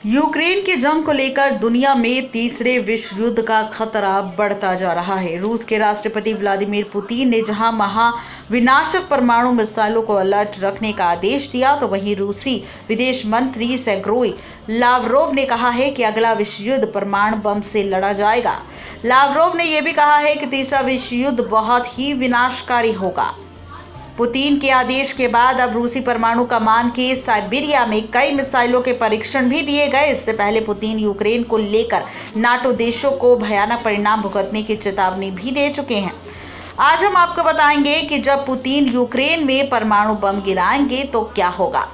Ukraine की जंग को लेकर दुनिया में तीसरे विश्व युद्ध का खतरा बढ़ता जा रहा है। रूस के राष्ट्रपति व्लादिमीर पुतिन ने जहां महाविनाशक परमाणु मिसाइलों को अलर्ट रखने का आदेश दिया, तो वहीं रूसी विदेश मंत्री सेर्गेई लावरोव ने कहा है कि अगला विश्व युद्ध परमाणु बम से लड़ा जाएगा। लावरोव ने यह भी कहा है कि तीसरा विश्व युद्ध बहुत ही विनाशकारी होगा। पुतिन के आदेश के बाद अब रूसी परमाणु कमान के साइबेरिया में कई मिसाइलों के परीक्षण भी दिए गए। इससे पहले पुतिन यूक्रेन को लेकर नाटो देशों को भयानक परिणाम भुगतने की चेतावनी भी दे चुके हैं। आज हम आपको बताएंगे कि जब पुतिन यूक्रेन में परमाणु बम गिराएंगे तो क्या होगा।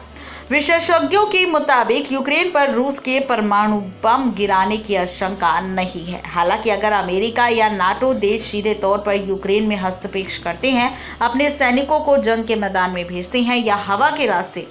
विशेषज्ञों के मुताबिक यूक्रेन पर रूस के परमाणु बम गिराने की आशंका नहीं है। हालांकि अगर अमेरिका या नाटो देश सीधे तौर पर यूक्रेन में हस्तक्षेप करते हैं, अपने सैनिकों को जंग के मैदान में भेजते हैं या हवा के रास्ते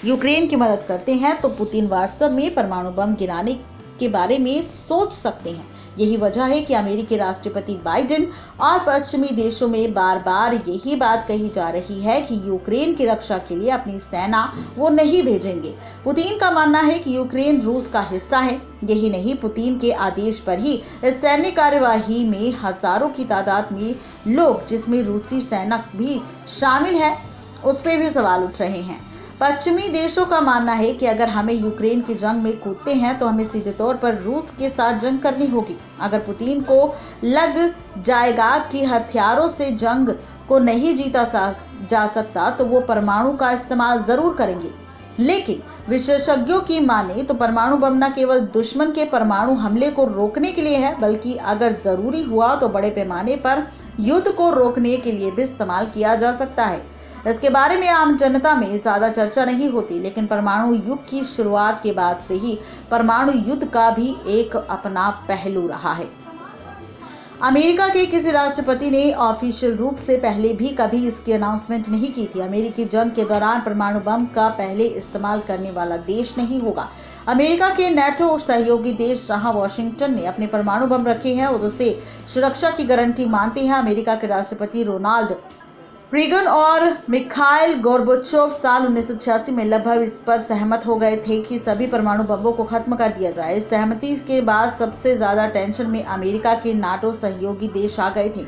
यूक्रेन की मदद करते हैं, तो पुतिन वास्तव में परमाणु बम गिराने के बारे में सोच सकते हैं। यही वजह है कि अमेरिकी राष्ट्रपति बाइडेन और पश्चिमी देशों में बार बार यही बात कही जा रही है कि यूक्रेन की रक्षा के लिए अपनी सेना वो नहीं भेजेंगे। पुतिन का मानना है कि यूक्रेन रूस का हिस्सा है। यही नहीं, पुतिन के आदेश पर ही इस सैन्य कार्यवाही में हजारों की तादाद में लोग, जिसमें रूसी सेना भी शामिल है, उस पर भी सवाल उठ रहे हैं। पश्चिमी देशों का मानना है कि अगर हमें यूक्रेन की जंग में कूदते हैं तो हमें सीधे तौर पर रूस के साथ जंग करनी होगी। अगर पुतिन को लग जाएगा कि हथियारों से जंग को नहीं जीता जा सकता, तो वो परमाणु का इस्तेमाल जरूर करेंगे। लेकिन विशेषज्ञों की माने तो परमाणु बम न केवल दुश्मन के परमाणु हमले को रोकने के लिए है, बल्कि अगर जरूरी हुआ तो बड़े पैमाने पर युद्ध को रोकने के लिए भी इस्तेमाल किया जा सकता है। इसके बारे में आम जनता में ज्यादा चर्चा नहीं होती, लेकिन परमाणु युग की शुरुआत के बाद से ही परमाणु युद्ध का भी एक अपना पहलू रहा है। अमेरिका के किसी राष्ट्रपति ने ऑफिशियल रूप से पहले भी कभी इसकी अनाउंसमेंट नहीं की थी। अमेरिकी जंग के दौरान परमाणु बम का पहले इस्तेमाल करने वाला देश नहीं होगा। अमेरिका के नेटो सहयोगी देश जहां वाशिंगटन ने अपने परमाणु बम रखे हैं और उसे सुरक्षा की गारंटी मानते हैं। अमेरिका के राष्ट्रपति रोनाल्ड रीगन और मिखाइल गोर्बाचोव साल 1986 में लगभग इस पर सहमत हो गए थे कि सभी परमाणु बमों को खत्म कर दिया जाए। इस सहमति के बाद सबसे ज्यादा टेंशन में अमेरिका के नाटो सहयोगी देश आ गए थे।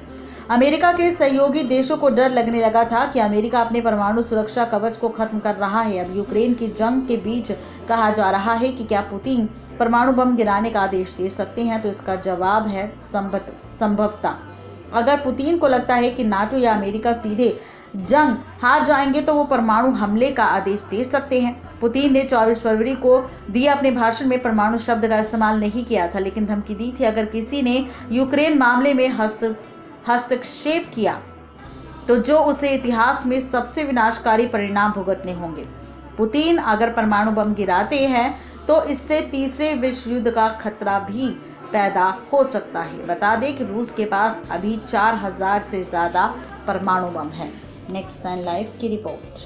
अमेरिका के सहयोगी देशों को डर लगने लगा था कि अमेरिका अपने परमाणु सुरक्षा कवच को खत्म कर रहा है। अब यूक्रेन की जंग के बीच कहा जा रहा है कि क्या पुतिन परमाणु बम गिराने का आदेश दे सकते हैं, तो इसका जवाब है संभवतः। अगर पुतिन को लगता है कि नाटो या अमेरिका सीधे जंग हार जाएंगे, तो वो परमाणु हमले का आदेश दे सकते हैं। पुतिन ने 24 फरवरी को दिए अपने भाषण में परमाणु शब्द का इस्तेमाल नहीं किया था, लेकिन धमकी दी थी अगर किसी ने यूक्रेन मामले में हस्तक्षेप किया तो जो उसे इतिहास में सबसे विनाशकारी परिणाम भुगतने होंगे। पुतिन अगर परमाणु बम गिराते हैं तो इससे तीसरे विश्व युद्ध का खतरा भी पैदा हो सकता है। बता दें कि रूस के पास अभी 4000 से ज़्यादा परमाणु बम है। नेक्स्ट 9 लाइव की रिपोर्ट।